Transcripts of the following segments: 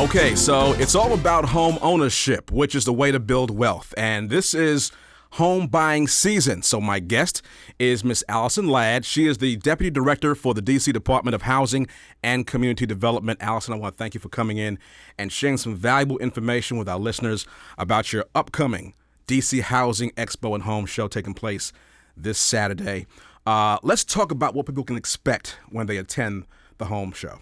Okay, so it's all about home ownership, which is the way to build wealth. And this is home buying season. So my guest is Miss Allison Ladd. She is the Deputy Director for the D.C. Department of Housing and Community Development. Allison, I want to thank you for coming in and sharing some valuable information with our listeners about your upcoming D.C. Housing Expo and Home Show taking place this Saturday. Let's talk about what people can expect when they attend the home show.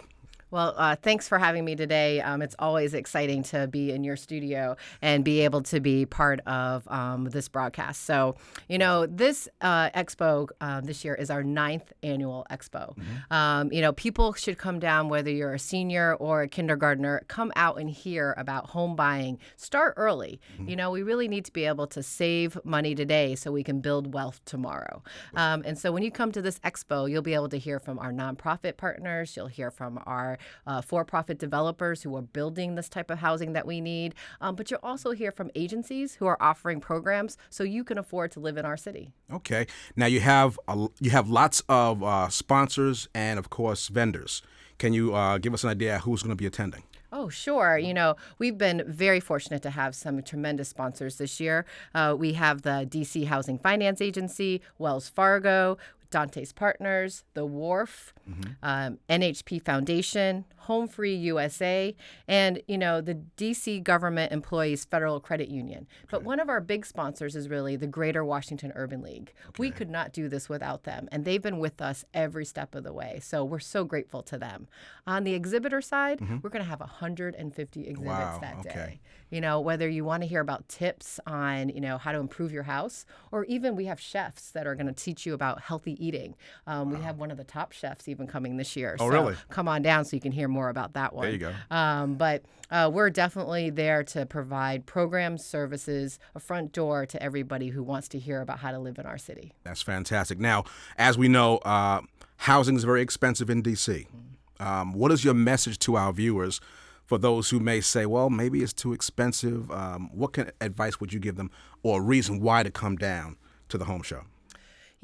Well, thanks for having me today. It's always exciting to be in your studio and be able to be part of this broadcast. So, this expo this year is our 9th annual expo. Mm-hmm. People should come down, whether you're a senior or a kindergartner, come out and hear about home buying. Start early. Mm-hmm. We really need to be able to save money today so we can build wealth tomorrow. And so when you come to this expo, you'll be able to hear from our nonprofit partners. You'll hear from our for-profit developers who are building this type of housing that we need. But you'll also hear from agencies who are offering programs so you can afford to live in our city. Okay. Now you have lots of sponsors and, of course, vendors. Can you give us an idea who's going to be attending? Oh, sure. We've been very fortunate to have some tremendous sponsors this year. We have the DC Housing Finance Agency, Wells Fargo, Dante's Partners, the WHUR-FM, NHP Foundation, Home Free USA, and, the D.C. Government Employees Federal Credit Union. Okay. But one of our big sponsors is really the Greater Washington Urban League. Okay. We could not do this without them, and they've been with us every step of the way. So we're so grateful to them. On the exhibitor side, we're going to have 150 exhibits that day. Whether you want to hear about tips on, how to improve your house, or even we have chefs that are going to teach you about healthy eating. We have one of the top chefs even coming this year. Oh, so really? Come on down so you can hear more about that one. There you go. But we're definitely there to provide programs, services, a front door to everybody who wants to hear about how to live in our city. That's fantastic. Now, as we know, housing is very expensive in D.C. What is your message to our viewers for those who may say, well, maybe it's too expensive? What kind of advice would you give them or a reason why to come down to the home show?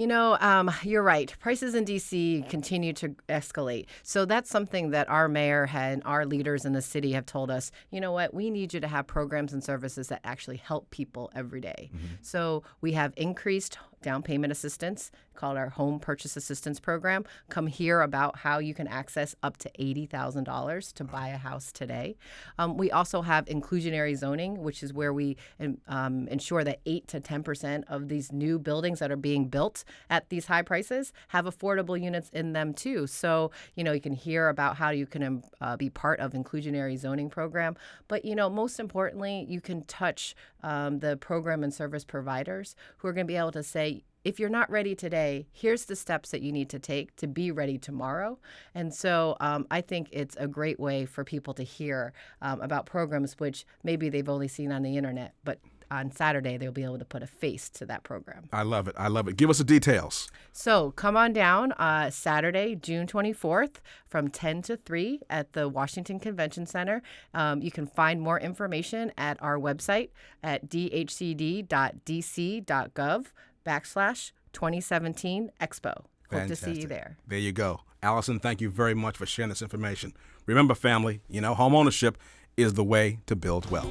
You're right. Prices in D.C. continue to escalate. So that's something that our mayor and our leaders in the city have told us, we need you to have programs and services that actually help people every day. Mm-hmm. So we have increased down payment assistance called our Home Purchase Assistance Program. Come hear about how you can access up to $80,000 to buy a house today. We also have inclusionary zoning, which is where we ensure that 8 to 10% of these new buildings that are being built at these high prices have affordable units in them too. So, you can hear about how you can be part of inclusionary zoning program. But, most importantly, you can touch the program and service providers who are going to be able to say, if you're not ready today, here's the steps that you need to take to be ready tomorrow. And so I think it's a great way for people to hear about programs which maybe they've only seen on the internet, but on Saturday, they'll be able to put a face to that program. I love it. Give us the details. So come on down Saturday, June 24th from 10 to 3 at the Washington Convention Center. You can find more information at our website at dhcd.dc.gov/2017 Expo. Hope to see you there. There you go. Allison, thank you very much for sharing this information. Remember, family, home ownership is the way to build wealth.